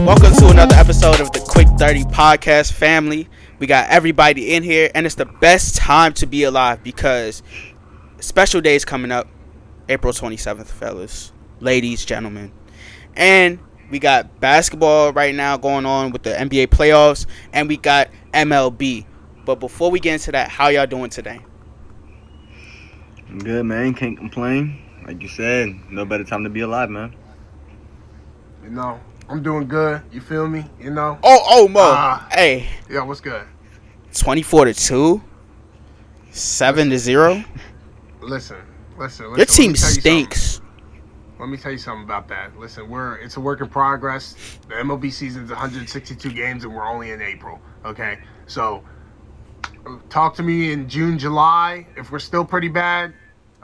Welcome to another episode of the Quick 30 Podcast family. We got everybody in here, and it's the best time to be alive because special days coming up, April 27th, fellas, ladies, gentlemen. And we got basketball right now going on with the NBA playoffs, and we got MLB. But before we get into that, how y'all doing today? Good, man. Can't complain. Like you said, no better time to be alive, man. I'm doing good. You feel me? Mo. Hey. Yeah, what's good? 24-2? 7-0? Listen. Your team stinks. Let me tell you something about that. Listen, it's a work in progress. The MLB season's 162 games, and we're only in April. Okay, so talk to me in June, July. If we're still pretty bad,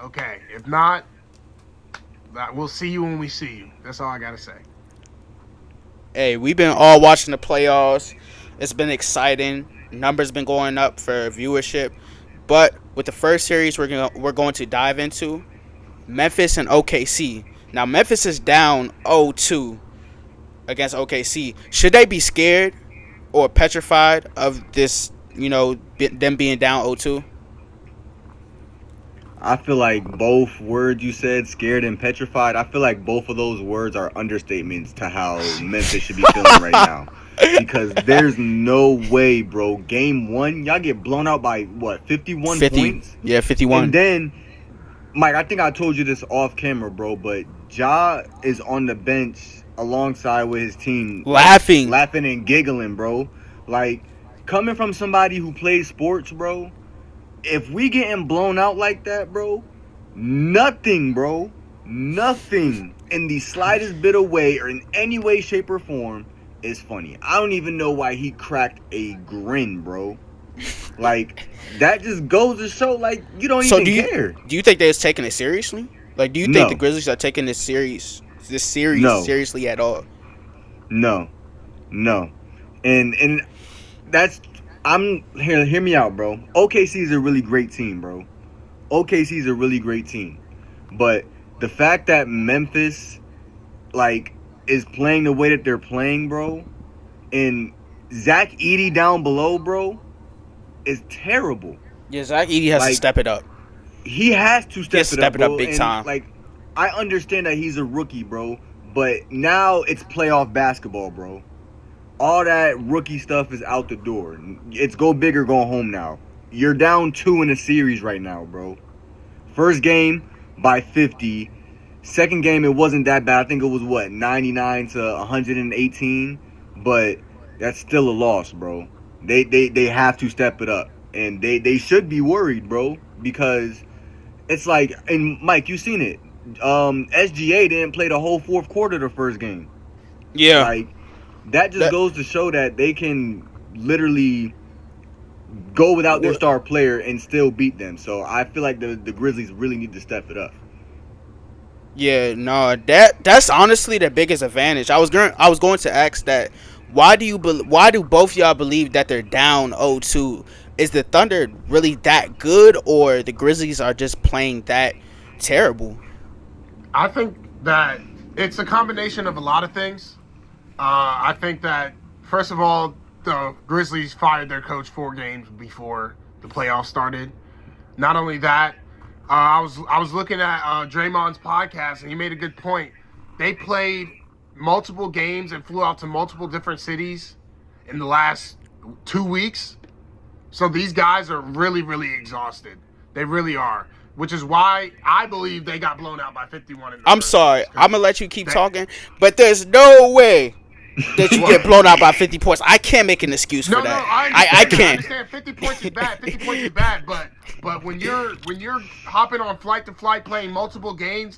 okay. If not, we'll see you when we see you. That's all I gotta say. Hey, we've been all watching the playoffs. It's been exciting. Numbers been going up for viewership. But with the first series we're going to dive into, Memphis and OKC. Now, Memphis is down 0-2 against OKC. Should they be scared or petrified of this, them being down 0-2? I feel like both words you said, scared and petrified, I feel like both of those words are understatements to how Memphis should be feeling right now. Because there's no way, bro. Game 1, y'all get blown out by, 51 points? Yeah, 51. And then, Mike, I think I told you this off camera, bro, but Ja is on the bench alongside with his team. Laughing and giggling, bro. Like, coming from somebody who plays sports, bro, if we getting blown out like that, bro, nothing in the slightest bit of way or in any way, shape, or form is funny. I don't even know why he cracked a grin, bro. Like, that just goes to show, like, you don't even care. Do you think they're taking it seriously? Like, do you think the Grizzlies are taking this series seriously at all? No. And that's... hear me out, bro. OKC is a really great team, bro. OKC is a really great team. But the fact that Memphis, is playing the way that they're playing, bro, and Zach Edey down below, bro, is terrible. Yeah, Zach Edey has to step it up. He has to step it up big time. I understand that he's a rookie, bro, but now it's playoff basketball, bro. All that rookie stuff is out the door. It's go big or go home now. You're down 2 in a series right now, bro. First game by 50. Second game, it wasn't that bad. I think it was, 99 to 118. But that's still a loss, bro. They have to step it up. And they should be worried, bro. Because it's like, and Mike, you seen it. SGA didn't play the whole fourth quarter the first game. Yeah. That just goes to show that they can literally go without their star player and still beat them. So I feel like the Grizzlies really need to step it up. Yeah, no, that's honestly the biggest advantage. I was going to ask that. Why do both y'all believe that they're down 0-2? Is the Thunder really that good, or the Grizzlies are just playing that terrible? I think that it's a combination of a lot of things. I think that, first of all, the Grizzlies fired their coach 4 games before the playoffs started. Not only that, I was looking at Draymond's podcast, and he made a good point. They played multiple games and flew out to multiple different cities in the last 2 weeks. So these guys are really, really exhausted. They really are. Which is why I believe they got blown out by 51. I'm sorry. I'm going to let you keep talking, but there's no way that you get blown out by 50 points. I can't make an excuse for that. I can't. I understand 50 points is bad. 50 points is bad, but when you're hopping on flight to flight playing multiple games,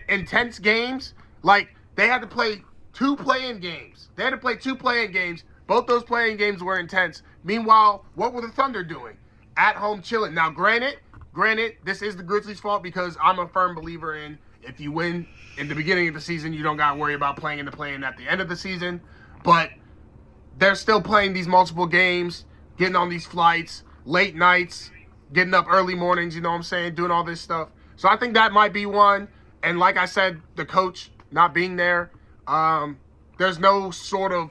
intense games, like they had to play 2 play-in games. Both those play-in games were intense. Meanwhile, what were the Thunder doing? At home chilling. Now, granted, this is the Grizzlies' fault because I'm a firm believer in if you win in the beginning of the season, you don't got to worry about playing in the play-in at the end of the season. But they're still playing these multiple games, getting on these flights, late nights, getting up early mornings, you know what I'm saying, doing all this stuff. So I think that might be one. And like I said, the coach not being there, there's no sort of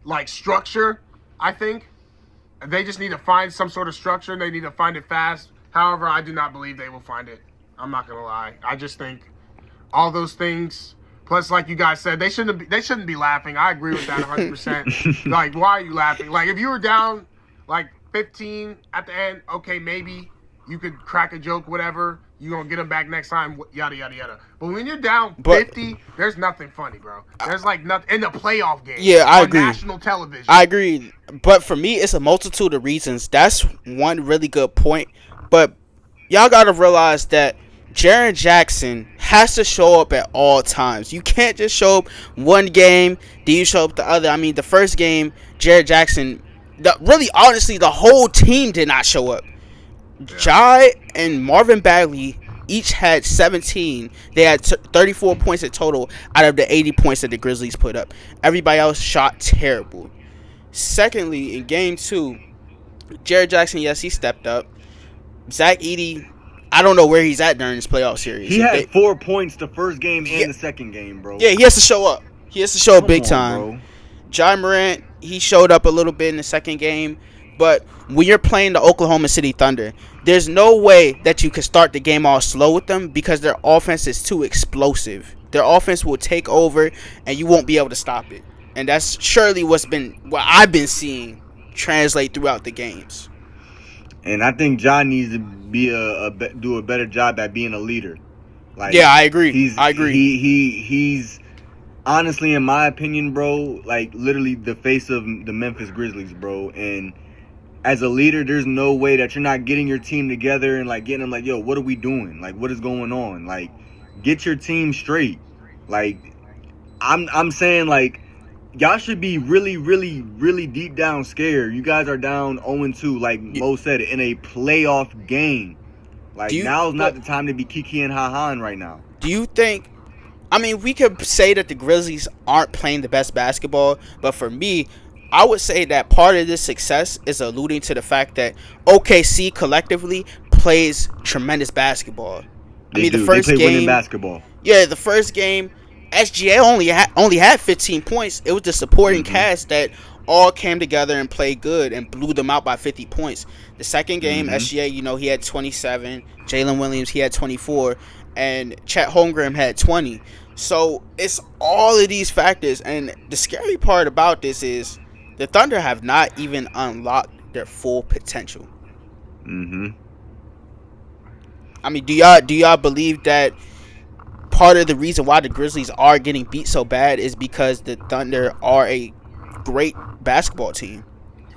like structure. I think they just need to find some sort of structure. They need to find it fast. However, I do not believe they will find it. I'm not gonna lie. I just think all those things. Plus, like you guys said, they shouldn't be laughing. I agree with that 100%. Like, why are you laughing? Like, if you were down like 15 at the end, okay, maybe you could crack a joke, whatever. You're going to get them back next time, yada, yada, yada. But when you're down 50, there's nothing funny, bro. There's like nothing in the playoff game. Yeah, I agree. National television. I agree. But for me, it's a multitude of reasons. That's one really good point. But y'all got to realize that Jaren Jackson has to show up at all times. You can't just show up one game, then you show up the other. I mean, the first game, Jaren Jackson, really, honestly, the whole team did not show up. Jai and Marvin Bagley each had 17. They had 34 points in total out of the 80 points that the Grizzlies put up. Everybody else shot terrible. Secondly, in game 2, Jared Jackson, yes, he stepped up. Zach Edey, I don't know where he's at during this playoff series. He had 4 points the first game and the second game, bro. Yeah, he has to show up. He has to show up big time. Bro. Ja Morant, he showed up a little bit in the second game. But when you're playing the Oklahoma City Thunder, there's no way that you can start the game all slow with them because their offense is too explosive. Their offense will take over, and you won't be able to stop it. And that's surely what I've been seeing translate throughout the games. And I think Ja needs to be do a better job at being a leader. Like, yeah, I agree. I agree. He's honestly, in my opinion, bro, like literally the face of the Memphis Grizzlies, bro. And as a leader, there's no way that you're not getting your team together and like getting them like, yo, what are we doing? Like, what is going on? Like, get your team straight. Like, I'm saying, like, y'all should be really, really, really deep down scared. You guys are down 0-2, like Mo said, in a playoff game. Like, now's not the time to be kiki and ha-haing right now. Do you think, I mean, we could say that the Grizzlies aren't playing the best basketball, but for me, I would say that part of this success is alluding to the fact that OKC collectively plays tremendous basketball. They play winning basketball. Yeah, the first game, SGA only had 15 points. It was the supporting cast that all came together and played good and blew them out by 50 points. The second game, SGA, he had 27. Jalen Williams, he had 24. And Chet Holmgren had 20. So it's all of these factors. And the scary part about this is the Thunder have not even unlocked their full potential. I mean, do y'all believe that part of the reason why the Grizzlies are getting beat so bad is because the Thunder are a great basketball team?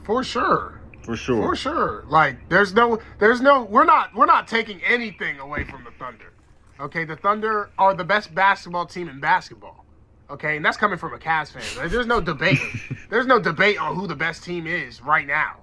For sure. For sure. Like, we're not taking anything away from the Thunder. Okay, the Thunder are the best basketball team in basketball. Okay, and that's coming from a Cavs fan. Like, there's no debate. There's no debate on who the best team is right now.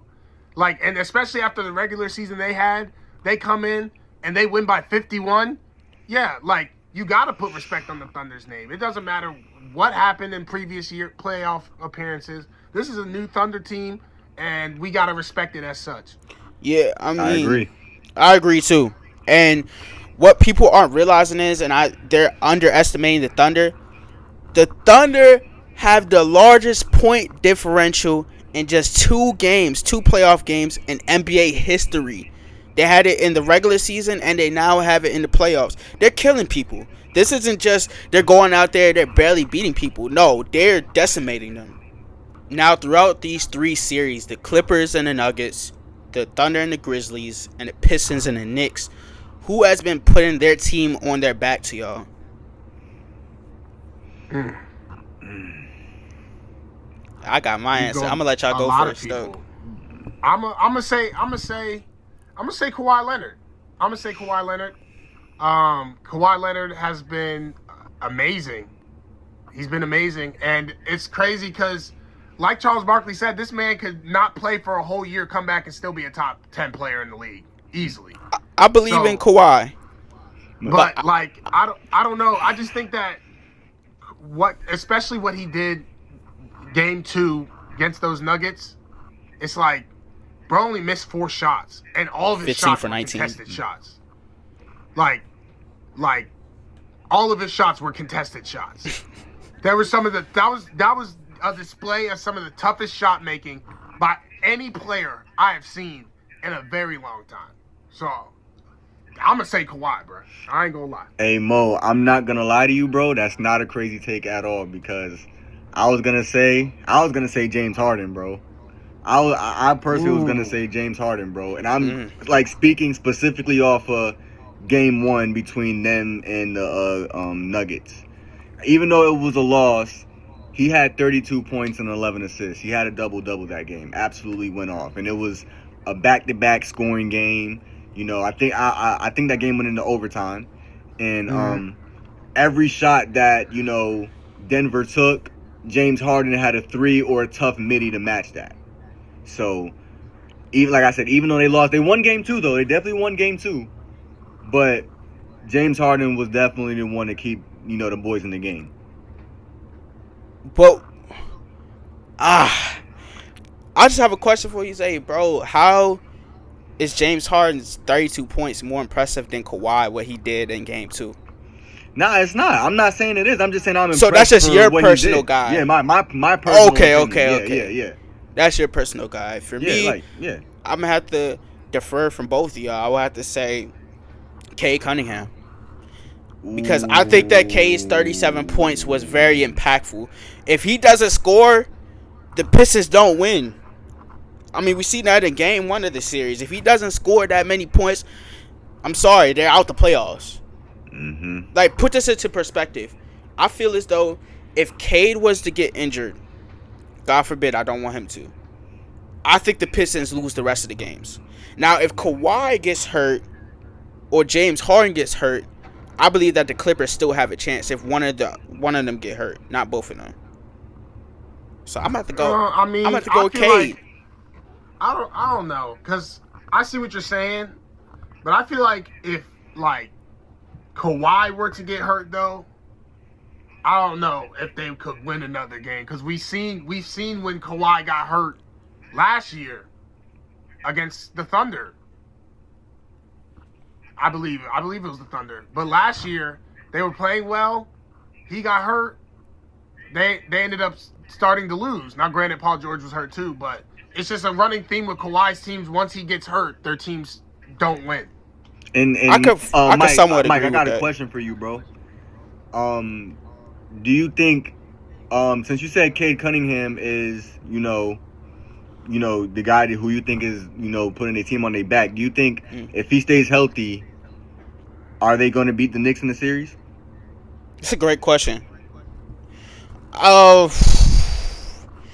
Like, and especially after the regular season they come in and they win by 51. Yeah, like, you got to put respect on the Thunder's name. It doesn't matter what happened in previous year playoff appearances. This is a new Thunder team, and we got to respect it as such. Yeah, I mean, I agree. I agree too. And what people aren't realizing is, they're underestimating the Thunder. The Thunder have the largest point differential in just 2 playoff games in NBA history. They had it in the regular season, and they now have it in the playoffs. They're killing people. This isn't just they're going out there, they're barely beating people. No, they're decimating them. Now, throughout these 3 series, the Clippers and the Nuggets, the Thunder and the Grizzlies, and the Pistons and the Knicks, who has been putting their team on their back to y'all? I got my answer. I'm gonna let y'all go first, though. I'm gonna say Kawhi Leonard. Kawhi Leonard has been amazing. He's been amazing, and it's crazy because, like Charles Barkley said, this man could not play for a whole year, come back, and still be a top 10 player in the league easily. I believe in Kawhi, but like I don't know. I just think that especially what he did game 2 against those Nuggets, it's like bro only missed 4 shots, and all of his shots were contested shots. Like all of his shots were contested shots. There was some of the that was a display of some of the toughest shot making by any player I have seen in a very long time. So I'm gonna say Kawhi, bro. I ain't gonna lie. Hey Mo, I'm not gonna lie to you, bro. That's not a crazy take at all because I was gonna say James Harden, bro. I personally was gonna say James Harden, bro, and I'm like speaking specifically off game one between them and the Nuggets. Even though it was a loss, he had 32 points and 11 assists. He had a double-double that game. Absolutely went off, and it was a back-to-back scoring game. You know, I think that game went into overtime, and every shot that Denver took, James Harden had a three or a tough midi to match that. So, even like I said, even though they lost, they won game two though. They definitely won game two, but James Harden was definitely the one to keep the boys in the game. But I just have a question for you, Zay, bro. How is James Harden's 32 points more impressive than Kawhi what he did in game two? Nah, it's not. I'm not saying it is. I'm just saying I'm impressed. So that's just for your what personal guy. Yeah, my personal Okay. Yeah. That's your personal guy. For me, I'm gonna have to defer from both of y'all. I will have to say Cade Cunningham. Because I think that Cade's 37 points was very impactful. If he doesn't score, the Pistons don't win. I mean, we see that in game one of the series. If he doesn't score that many points, I'm sorry, they're out the playoffs. Mm-hmm. Like, put this into perspective. I feel as though if Cade was to get injured, God forbid, I don't want him to, I think the Pistons lose the rest of the games. Now, if Kawhi gets hurt or James Harden gets hurt, I believe that the Clippers still have a chance if one of them get hurt, not both of them. So I'm about to go. I'm about to go Cade. Like, I don't know, cause I see what you're saying, but I feel like if Kawhi were to get hurt though, I don't know if they could win another game, cause we've seen when Kawhi got hurt last year against the Thunder. I believe it was the Thunder. But last year they were playing well. He got hurt. They ended up starting to lose. Now, granted, Paul George was hurt too, but it's just a running theme with Kawhi's teams. Once he gets hurt, their teams don't win. And I could somewhat Mike, agree I got with a that. question for you, bro. Do you think, since you said Cade Cunningham is, the guy who you think is, putting a team on their back, do you think if he stays healthy, are they going to beat the Knicks in the series? It's a great question. And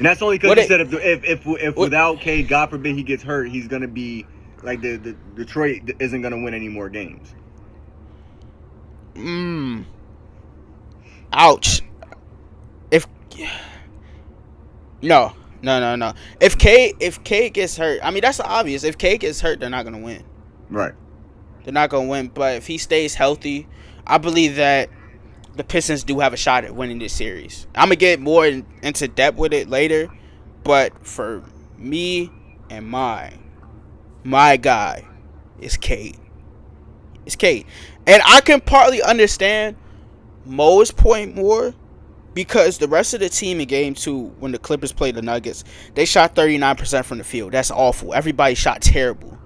that's only because you said if without Cade, God forbid he gets hurt, he's going to be like the Detroit isn't going to win any more games. Ouch. No. If Cade gets hurt, I mean that's obvious. If Cade gets hurt, they're not gonna win. Right. They're not gonna win. But if he stays healthy, I believe that the Pistons do have a shot at winning this series. I'm gonna get more into depth with it later, but for me and my guy is Cade. It's Cade, and I can partly understand Mo's point more. Because the rest of the team in game two, when the Clippers played the Nuggets, they shot 39% from the field. That's awful. Everybody shot terrible.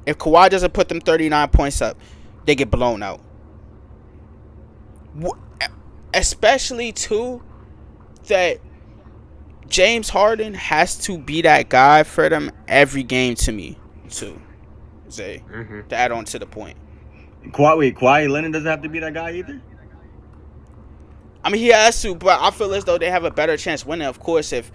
If Kawhi doesn't put them 39 points up, they get blown out. Especially, too, that James Harden has to be that guy for them every game to me, too. Zay, to add on to the point. Kawhi Leonard doesn't have to be that guy either? I mean, he has to, but I feel as though they have a better chance winning. Of course, if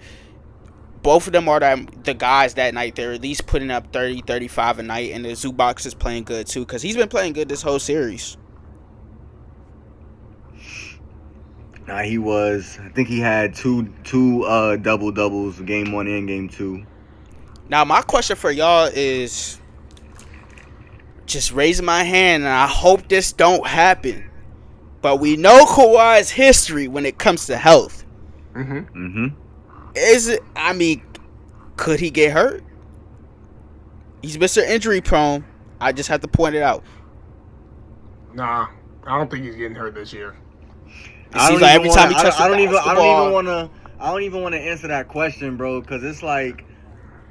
both of them are the guys that night, they're at least putting up 30, 35 a night, and the Zubac is playing good, too, because he's been playing good this whole series. Nah, he was. I think he had two double-doubles, game one and game two. Now, my question for y'all is, just raising my hand, and I hope this don't happen. But we know Kawhi's history when it comes to health. Is it? I mean, could he get hurt? He's Mr. Injury prone. I just have to point it out. Nah, I don't think he's getting hurt this year. It seems like every time he touches the I don't even basketball, want to. I don't even want to answer that question, bro, because it's like,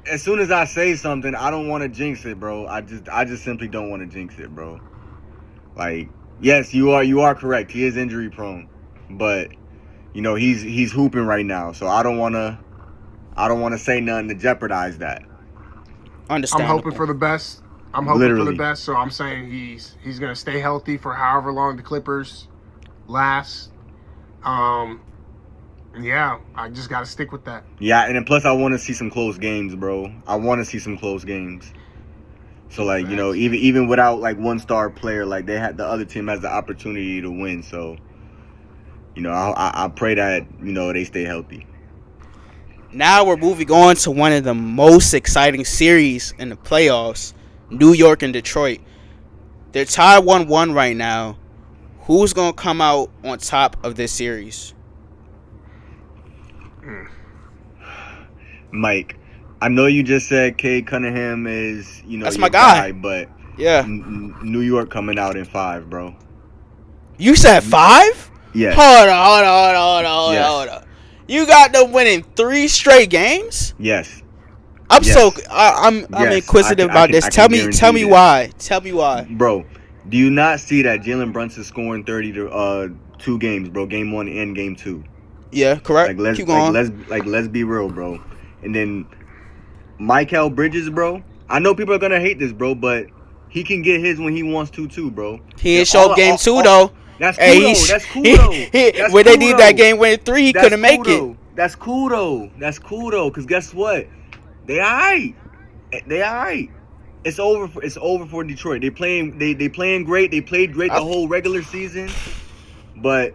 as soon as I say something, I don't want to jinx it, bro. I just simply don't want to jinx it, bro. Like, yes, you are correct. He is injury prone, but he's hooping right now, so I don't want to say nothing to jeopardize that. I'm hoping understandable. for the best. I'm hoping for the Literally. best, so I'm saying he's gonna stay healthy for however long the Clippers last. Um, yeah, I just got to stick with that. Yeah, and then plus I want to see some close games, bro. I want to see some close games. So like, Facts. even without like one star player, like the other team has the opportunity to win. So, I pray that, they stay healthy. Now we're moving on to one of the most exciting series in the playoffs, New York and Detroit. They're tied 1-1 right now. Who's going to come out on top of this series? Mike, I know you just said Cade Cunningham is, That's your my guy. guy, but Yeah. New York coming out in 5, bro. You said 5? Yes. Hold on. You got them winning 3 straight games? Yes. I'm Yes. so I'm Yes. inquisitive about this. I Tell can me guarantee that. why. Tell me why. Bro, do you not see that Jalen Brunson scoring 30 to 2 games, bro? Game 1 and game 2. Yeah, correct. Like Keep going. let's be real, bro. And then Mikal Bridges, bro. I know people are gonna hate this, bro, but he can get his when he wants to too, bro. He didn't show up game 2 though. That's cool though. That's cool though. When they needed that game winning 3, he couldn't make it. That's cool though. Cause guess what? They alright. It's over for Detroit. They playing great. They played great the whole regular season. But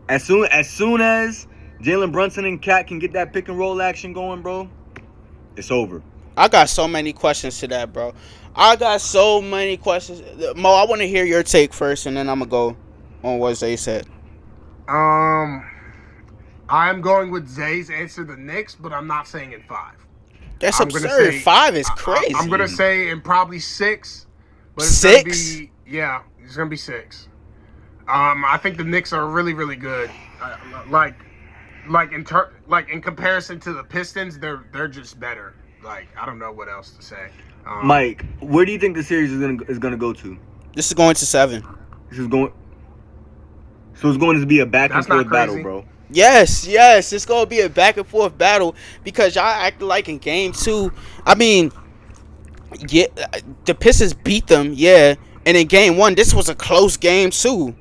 as soon as Jalen Brunson and Cat can get that pick and roll action going, bro, it's over. I got so many questions to that, bro. I got so many questions. Mo, I want to hear your take first, and then I'm gonna go on what Zay said. I'm going with Zay's answer, the Knicks, but I'm not saying in 5. That's I'm gonna absurd. say- 5 is crazy. I'm gonna say in probably 6, but it's 6? gonna be, yeah, it's gonna be 6. I think the Knicks are really, really good. Like in comparison to the Pistons, they're just better. Like, I don't know what else to say. Mike, where do you think the series is gonna go to? This is going to 7. This is going. So it's going to be a back and That's not forth battle, crazy. bro. Yes, it's gonna be a back and forth battle because y'all acted like in game 2. I mean, yeah, the Pistons beat them, yeah, and in game 1, this was a close game too.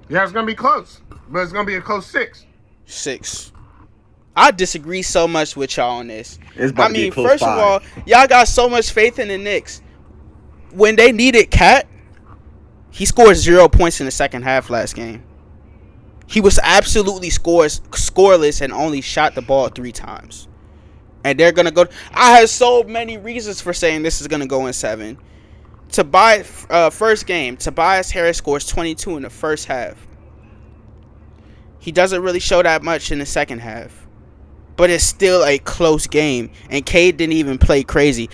Yeah, it's gonna be close, but it's gonna be a close 6. 6. I disagree so much with y'all on this. It's about I to be a mean, close first 5. of all, y'all got so much faith in the Knicks. When they needed Cat, he scored 0 points in the second half last game. He was absolutely scoreless and only shot the ball 3 times. And they're going to go. I have so many reasons for saying this is going to go in 7. First game, Tobias Harris scores 22 in the first half. He doesn't really show that much in the second half. But it's still a close game. And Cade didn't even play crazy.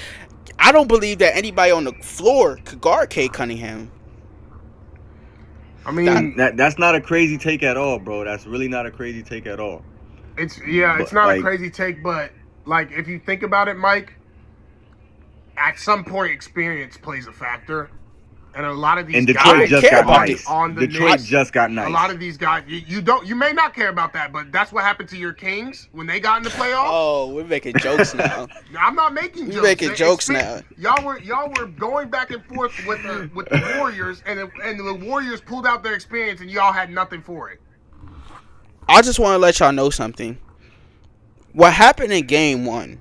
I don't believe that anybody on the floor could guard Cade Cunningham. I mean, That's not a crazy take at all, bro. That's really not a crazy take at all. it's not like- a crazy take, but like if you think about it, Mike, at some point experience plays a factor, and a lot of these And guys Detroit just got about nice. on the Detroit Knicks, just got nice. a lot of these guys, you may not care about that, but that's what happened to your Kings when they got in the playoffs. Oh, we're making jokes now. I'm not making jokes. You making jokes now. Y'all were going back and forth with the Warriors, and the Warriors pulled out their experience, and y'all had nothing for it. I just want to let y'all know something. What happened in game 1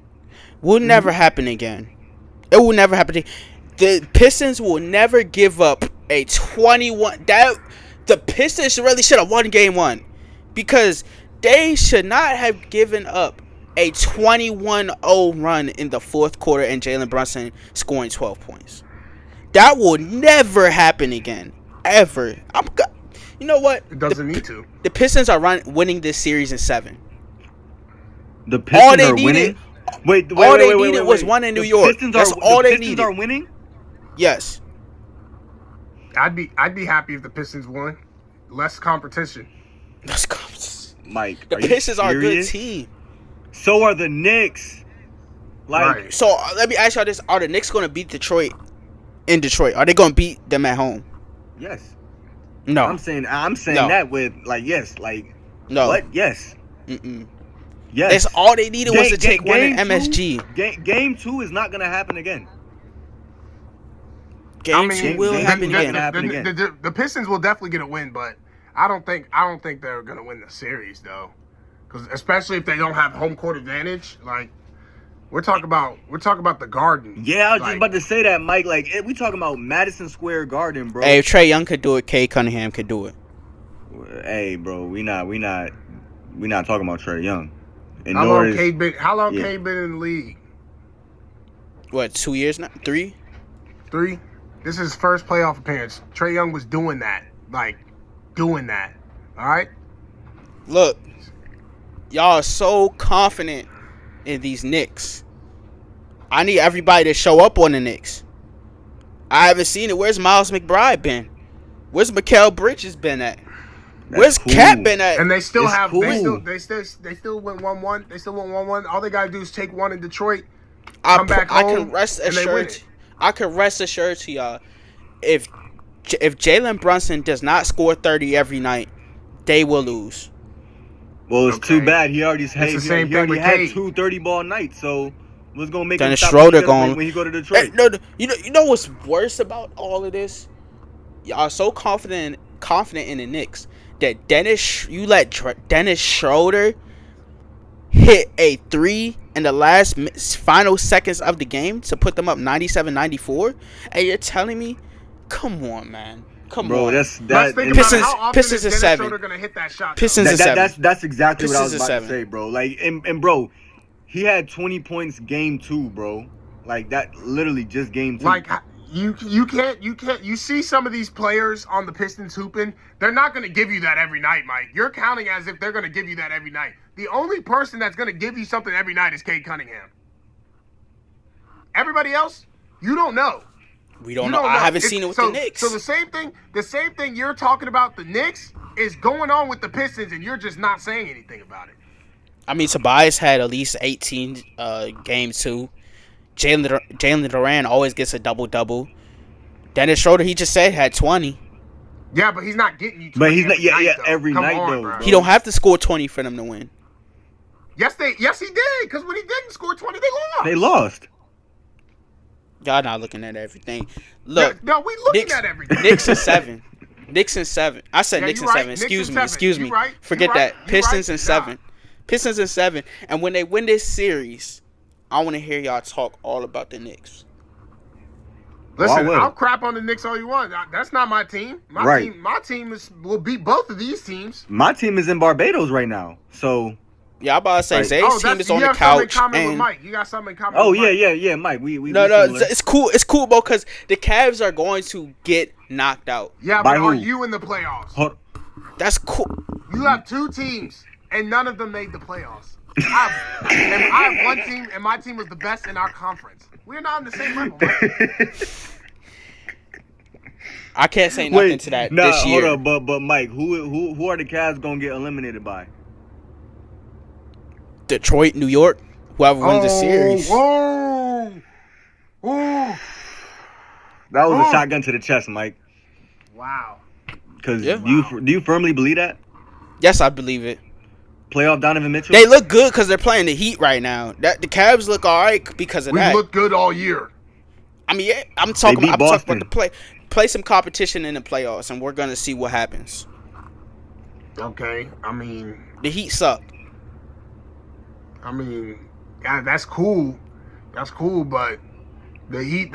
will never happen again. It will never happen again. The Pistons will never give up a 21. The Pistons really should have won game 1 because they should not have given up a 21-0 run in the fourth quarter and Jalen Brunson scoring 12 points. That will never happen again, ever. You know what? It doesn't need to. The Pistons are winning this series in 7. The Pistons all they are needed, winning. Wait, all they needed was one in New York. That's all they needed. The Pistons are winning. Yes. I'd be happy if the Pistons won. less competition. Let's go. Mike, The are you Pistons are a good serious? team. So are the Knicks. Like, Right. So let me ask y'all this: are the Knicks going to beat Detroit in Detroit? Are they going to beat them at home? yes. No, I'm saying No. that with like yes, like no. what? Yes. Mm-mm. Yes. That's all they needed was to take one in game MSG. Game 2 is not gonna happen again. Game two will game happen two not again. gonna happen again. The Pistons will definitely get a win, but I don't think they're gonna win the series though, because especially if they don't have home court advantage. Like we're talking about the Garden. Yeah, I was Like, just about to say that, Mike. Like we talking about Madison Square Garden, bro. Hey, if Trae Young could do it, Kay Cunningham could do it. Hey, bro, we not talking about Trae Young. And how nor long is- Cade been? How long yeah. Cade been in the league? What, 2 years now? 3? 3. This is his first playoff appearance. Trae Young was doing that. All right. Look, y'all are so confident in these Knicks. I need everybody to show up on the Knicks. I haven't seen it. Where's Miles McBride been? Where's Mikal Bridges been at? Where's cool. Cat been at? And they still It's have. cool. They still went 1-1. They still went 1-1. All they gotta do is take one in Detroit. I come back I home, can rest and they win assured. it. I can rest assured to y'all, if Jalen Brunson does not score 30 every night, they will lose. Well, it's Okay. too bad. He already had, the same he thing already with had Cade. 2 30-ball nights. So what's gonna make him Dennis stop Schroeder when gone. he go to Detroit? Hey, no, you know what's worse about all of this? Y'all are so confident in the Knicks that you let Dennis Schroeder hit a 3 in the last final seconds of the game to put them up 97-94, and you're telling me, come on, man, come Bro, on. that's Let's that. think and about it. Pistons- How often Pistons is is Dennis 7. Schroeder gonna hit that shot? Pistons though? is 7. that's exactly what I was Pistons is about to 7. say, bro. Like, and bro, he had 20 points game 2, bro. Like that, literally just game 2. Like you can't. You see some of these players on the Pistons hooping. They're not gonna give you that every night, Mike. You're counting as if they're gonna give you that every night. The only person that's gonna give you something every night is Cade Cunningham. Everybody else, you don't know. We don't know. I haven't seen it with the Knicks. So the same thing you're talking about the Knicks is going on with the Pistons, and you're just not saying anything about it. I mean, Tobias had at least 18 game 2. Jalen Duran always gets a double-double. Dennis Schroeder, he just said, had 20. Yeah, but he's not getting you. But he's every not- yeah, night, yeah, though. every Come night, on, though, bro. bro. He don't have to score 20 for them to win. Yes, he did. Because when he didn't score 20, they lost. They lost. Y'all not looking at everything. Look, No, we looking Knicks, at everything. Knicks and 7. Knicks and 7. I said Yeah, Knicks you and right. 7. Knicks Excuse and me. 7. Excuse You me. right. Forget You that. right. Pistons You and right. 7. Pistons and 7. And when they win this series, I want to hear y'all talk all about the Knicks. Listen, Well, I will. I'll crap on the Knicks all you want. That's not my team. Right. My team will beat both of these teams. My team is in Barbados right now. So, Yeah, I'm about to say Right. Zay's team is on you the have something in couch. common with And Mike. You got something in common. oh with Mike. yeah, Mike. We no, similar. it's cool. It's cool, bro, because the Cavs are going to get knocked out. Yeah, By but are who? you in the playoffs? Hold- That's cool. You have 2 teams, and none of them made the playoffs. I have one team, and my team was the best in our conference. We're not on the same level. Right? I can't say nothing to that nah, this year. hold up, but Mike, who are the Cavs gonna get eliminated by? Detroit, New York, whoever wins the series. Whoa! That was Oh. a shotgun to the chest, Mike. Wow. Because Yeah. do you firmly believe that? Yes, I believe it. Playoff Donovan Mitchell. They look good because they're playing the Heat right now. That the Cavs look all right because of We that. looked good all year. I mean, yeah, I'm talking beat about Boston. the play some competition in the playoffs, and we're gonna see what happens. Okay. I mean, The Heat suck. yeah, that's cool. That's cool, but the Heat,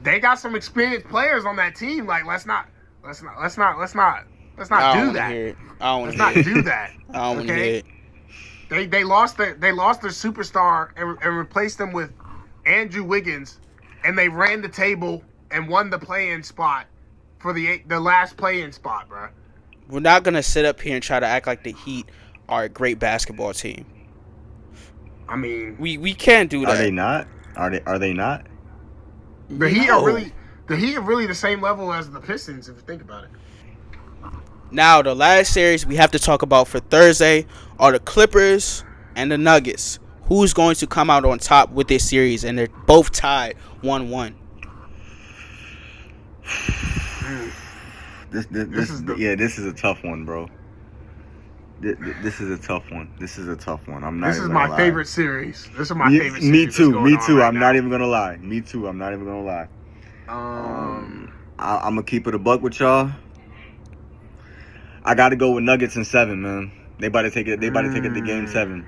they got some experienced players on that team. Like, let's not I do don't wanna that. hear it. I don't want Let's to not hear it. do that. I don't want to Okay? hear it. They lost their superstar and replaced them with Andrew Wiggins, and they ran the table and won the play-in spot for the last play-in spot, bro. We're not gonna sit up here and try to act like the Heat are a great basketball team. I mean, We can't do that. Are they not? Are they not? the Heat No. are really the same level as the Pistons if you think about it. Now, the last series we have to talk about for Thursday are the Clippers and the Nuggets. Who's going to come out on top with this series? And they're both tied 1-1. This is a tough one, bro. This is a tough one. This is a tough one. I'm not. This even is gonna my lie. favorite series. This is my favorite series. Me too. Me too. Right I'm now. not even gonna lie. Me too. I'm not even gonna lie. I'm gonna keep it a buck with y'all. I got to go with Nuggets in 7, man. They about to take it. They about to take it to Game 7.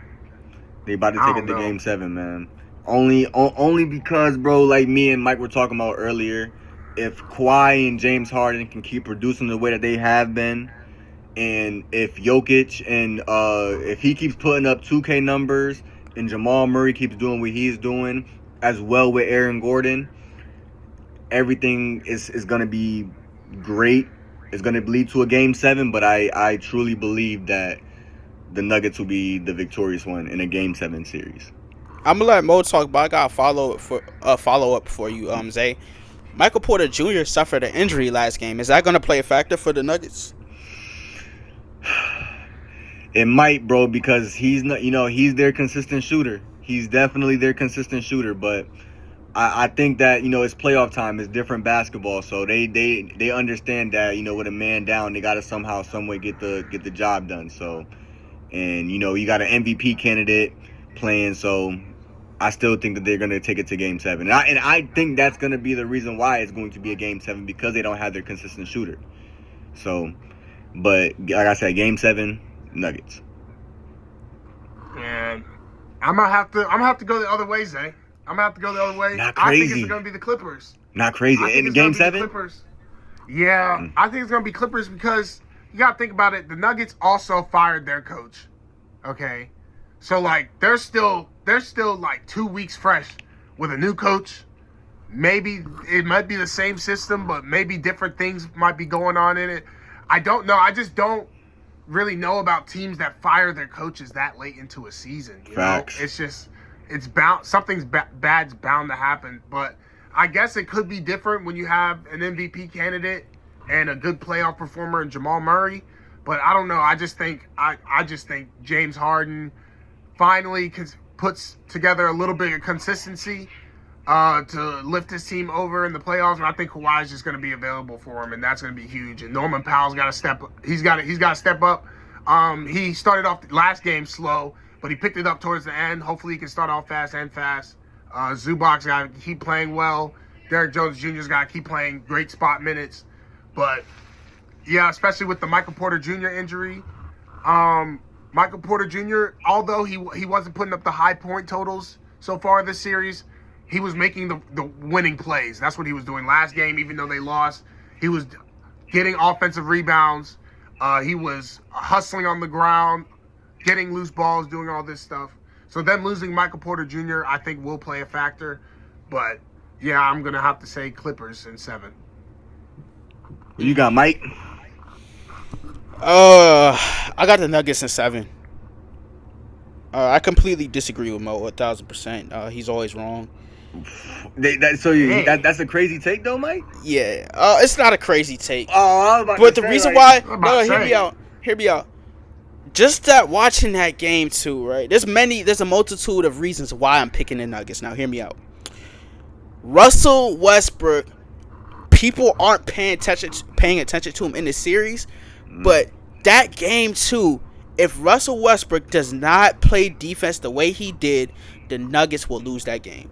They about to take it to Game 7, man. Only because, bro, like me and Mike were talking about earlier, if Kawhi and James Harden can keep producing the way that they have been, and if Jokic and if he keeps putting up 2K numbers, and Jamal Murray keeps doing what he's doing, as well with Aaron Gordon, everything is gonna be great. It's gonna lead to a Game 7, but I truly believe that the Nuggets will be the victorious one in a Game 7 series. I'm gonna let Mo talk, but I got a follow up for you, Zay. Michael Porter Jr. suffered an injury last game. Is that gonna play a factor for the Nuggets? It might, bro, because he's not. He's their consistent shooter. He's definitely their consistent shooter, but I think that it's playoff time. It's different basketball, so they understand that with a man down, they got to somehow, some way get the job done. So, and you got an MVP candidate playing, so I still think that they're gonna take it to Game 7, and I think that's gonna be the reason why it's going to be a Game 7, because they don't have their consistent shooter. So, but like I said, Game 7, Nuggets. And I'm gonna have to go the other way, Zay. I'm gonna have to go the other way. Not crazy. I think it's gonna be the Clippers. Not crazy. In Game 7? Clippers. Yeah, I think it's gonna be Clippers because you gotta think about it. The Nuggets also fired their coach. Okay, so like they're still like 2 weeks fresh with a new coach. Maybe it might be the same system, but maybe different things might be going on in it. I don't know. I just don't really know about teams that fire their coaches that late into a season. Facts. It's just bound. Something's bad's bound to happen. But I guess it could be different when you have an MVP candidate and a good playoff performer in Jamal Murray. But I don't know. I just think James Harden finally puts together a little bit of consistency to lift his team over in the playoffs, and I think Kawhi is just going to be available for him, and that's going to be huge. And Norman Powell's got to step up. He's got to step up. He started off the last game slow, but he picked it up towards the end. Hopefully, he can start off fast. Zubac's got to keep playing well. Derrick Jones Jr.'s got to keep playing great spot minutes. But yeah, especially with the Michael Porter Jr. injury. Michael Porter Jr., although he wasn't putting up the high point totals so far this series, he was making the winning plays. That's what he was doing last game, even though they lost. He was getting offensive rebounds. He was hustling on the ground, getting loose balls, doing all this stuff. So them losing Michael Porter Jr., I think, will play a factor. But, yeah, I'm going to have to say Clippers in 7. You got Mike? I got the Nuggets in 7. I completely disagree with Mo 1,000%. He's always wrong. That's a crazy take, though, Mike? Yeah. It's not a crazy take. Oh, I was about but to the say, reason like, why... No, hear me out. Just that watching that game, too, right? There's a multitude of reasons why I'm picking the Nuggets. Now, hear me out. Russell Westbrook, people aren't paying attention to him in the series, but that game, too, if Russell Westbrook does not play defense the way he did, the Nuggets will lose that game.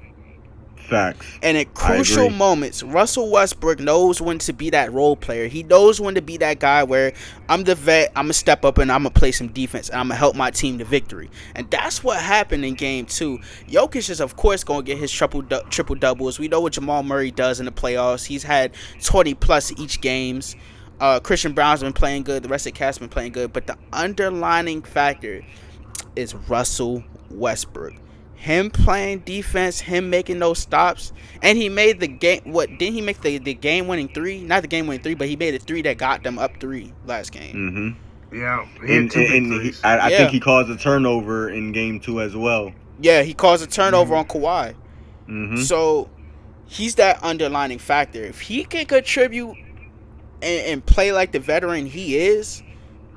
Facts. And at crucial moments, Russell Westbrook knows when to be that role player. He knows when to be that guy where I'm the vet, I'm going to step up and I'm going to play some defense. And I'm going to help my team to victory. And that's what happened in Game 2. Jokic is, of course, going to get his triple-doubles. We know what Jamal Murray does in the playoffs. He's had 20-plus each games. Christian Brown's been playing good. The rest of the cast been playing good. But the underlining factor is Russell Westbrook. Him playing defense, him making those stops, and he made the game. Didn't he make the game-winning 3? Not the game-winning 3, but he made a 3 that got them up 3 last game. Mm-hmm. Yeah, I think he caused a turnover in Game 2 as well. Yeah, he caused a turnover on Kawhi. Mm-hmm. So he's that underlining factor. If he can contribute and play like the veteran he is,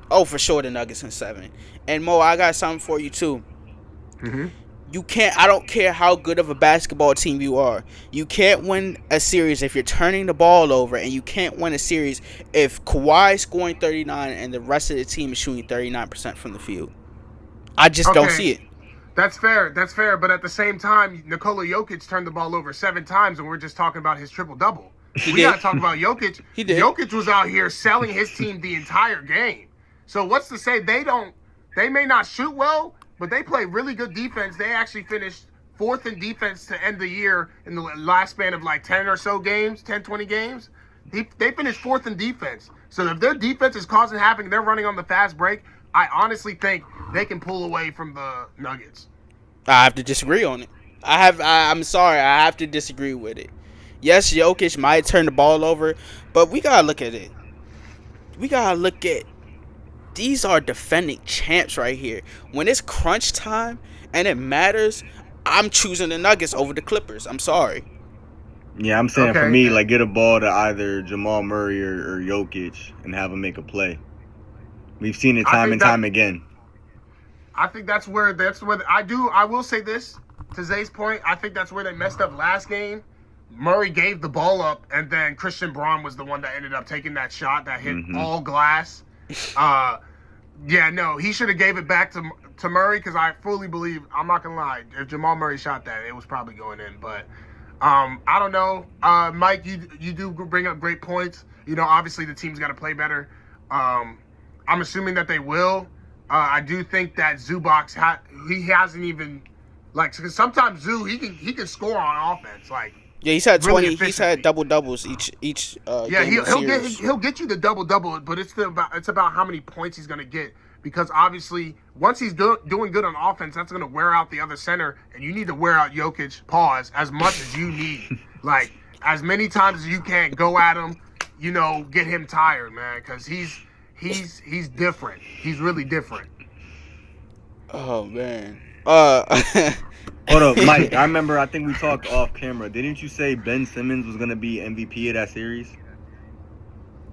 oh, for sure the Nuggets in 7. And Mo, I got something for you too. Mm-hmm. You can't. I don't care how good of a basketball team you are. You can't win a series if you're turning the ball over, and you can't win a series if Kawhi is scoring 39 and the rest of the team is shooting 39% from the field. I just don't Okay, see it. that's fair. That's fair. But at the same time, Nikola Jokic turned the ball over 7 times, and we're just talking about his triple double. He We got to did. talk about Jokic. He did. Jokic was out here selling his team the entire game. So what's to say they don't? They may not shoot well, but they play really good defense. They actually finished fourth in defense to end the year in the last span of like 10 or so games, 10, 20 games. They finished fourth in defense. So if their defense is causing havoc and they're running on the fast break, I honestly think they can pull away from the Nuggets. I have to disagree on it. I'm sorry. I have to disagree with it. Yes, Jokic might turn the ball over, but we gotta look at it. We gotta look at these are defending champs right here. When it's crunch time and it matters, I'm choosing the Nuggets over the Clippers. I'm sorry. Yeah, I'm saying for Okay. me, like, get a ball to either Jamal Murray or Jokic and have him make a play. We've seen it I time think and that- time again. I think that's where I will say this to Zay's point. I think that's where they messed up last game. Murray gave the ball up, and then Christian Braun was the one that ended up taking that shot that hit all glass. Yeah, no, he should have gave it back to Murray because I fully believe, I'm not gonna lie, if Jamal Murray shot that, it was probably going in. But I don't know, Mike, you do bring up great points. You know, obviously the team's got to play better. I'm assuming that they will. I do think that Zubac he hasn't even like, cause sometimes he can score on offense like. Yeah, he's had Really 20. He's had efficiently. double doubles each. Yeah, game of series. he'll get you the double, but it's about how many points he's gonna get, because obviously once he's doing good on offense, that's gonna wear out the other center, and you need to wear out Jokic, as much as you need, like as many times as you can, go at him, you know, get him tired, man, because he's different. He's really different. Oh man. Hold up, Mike. I remember. I think we talked off camera. Didn't you say Ben Simmons was gonna be MVP of that series?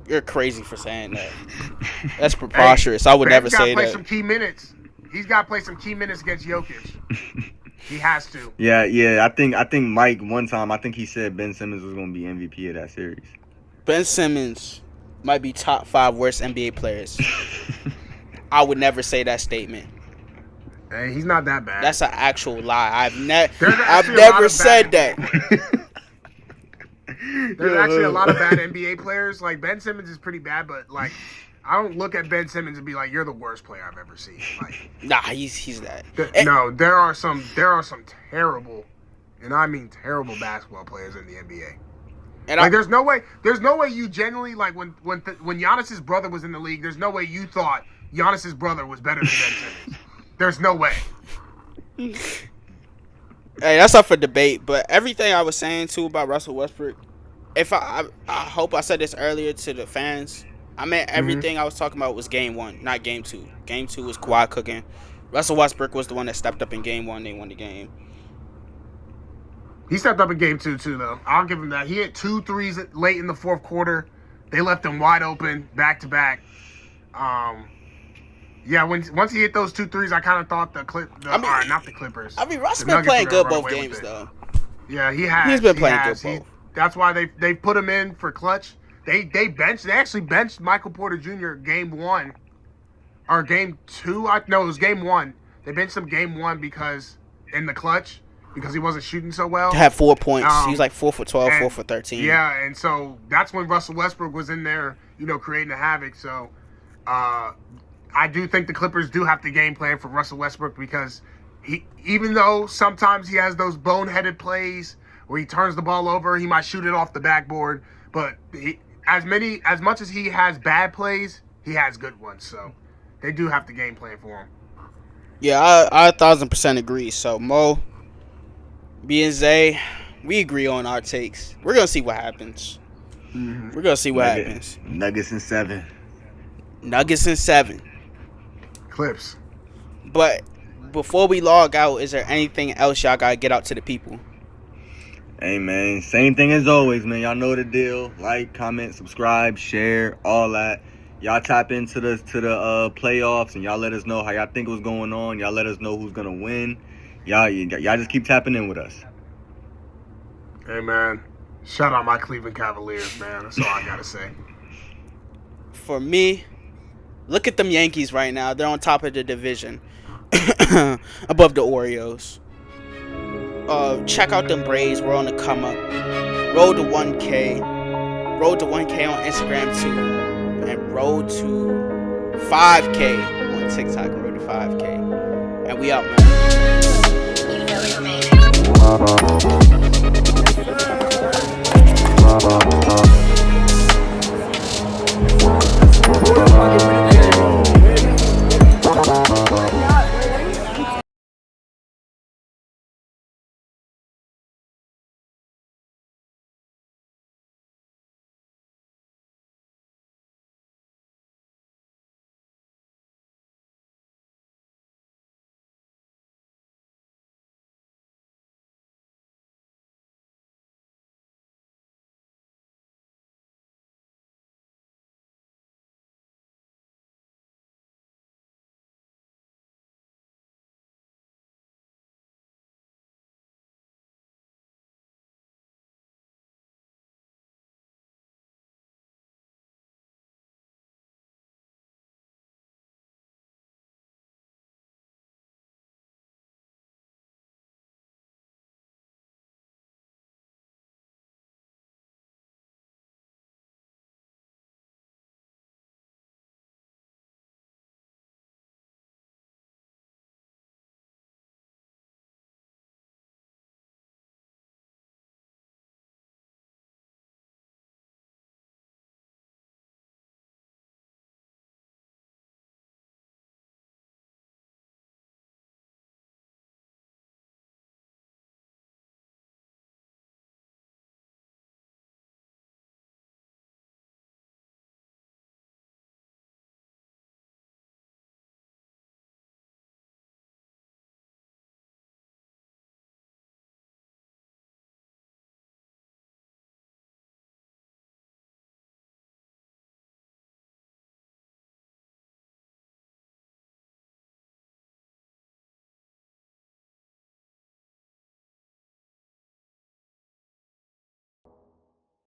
You're crazy for saying that. That's preposterous. I would never Ben's gotta say play that. some key minutes. He's got to play some key minutes against Jokic. He has to. Yeah. I think Mike one time. I think he said Ben Simmons was gonna be MVP of that series. Ben Simmons might be top 5 worst NBA players. I would never say that statement. Hey, he's not that bad. That's an actual lie. I've There's actually a lot never of said bad that. There's actually a lot of bad NBA players. Like Ben Simmons is pretty bad, but like I don't look at Ben Simmons and be like, "You're the worst player I've ever seen." Like, Nah, he's that. no, there are some terrible, and I mean terrible basketball players in the NBA. And Like, there's no way you genuinely, like, when Giannis's brother was in the league, there's no way you thought Giannis's brother was better than Ben Simmons. There's no way. Hey, that's up for debate. But everything I was saying too about Russell Westbrook, if I hope I said this earlier to the fans. I meant everything I was talking about was game 1, not game 2. Game 2 was Kawhi cooking. Russell Westbrook was the one that stepped up in game 1. They won the game. He stepped up in game 2 too, though. I'll give him that. He hit 2 threes late in the fourth quarter. They left him wide open, back to back. Yeah, once he hit those 2 threes, I kind of thought not the Clippers. I mean, Russ The been Nuggets playing were gonna good run both away games with it. though. Yeah, he has. He's been He playing has. good both. That's why they put him in for clutch. They actually benched Michael Porter Jr. game 1 or game 2. No, it was game 1. They benched him game 1 because in the clutch because he wasn't shooting so well. Had 4 points. He was like 4 for 12, 4 And- for 13. Yeah, and so that's when Russell Westbrook was in there, you know, creating the havoc. So I do think the Clippers do have to game plan for Russell Westbrook because even though sometimes he has those boneheaded plays where he turns the ball over, he might shoot it off the backboard, but as much as he has bad plays, he has good ones. So they do have to game plan for him. Yeah, I 1000% agree. So Mo, B and Zay, we agree on our takes. We're gonna see what happens. We're gonna see what happens. Nuggets in 7. Nuggets in 7. Clips. But before we log out, is there anything else y'all gotta get out to the people? Hey man, same thing as always, man. Y'all know the deal. Like, comment, subscribe, share, all that. Y'all tap into the playoffs and y'all let us know how y'all think was going on. Y'all let us know who's gonna win. Y'all just keep tapping in with us. Hey man, shout out my Cleveland Cavaliers, man. That's all I gotta say. For me, look at them Yankees right now. They're on top of the division, above the Orioles. Check out them Braves. We're on the come up. Road to 1K. Road to 1K on Instagram too, and road to 5K on TikTok. Road to 5K, and we out, man.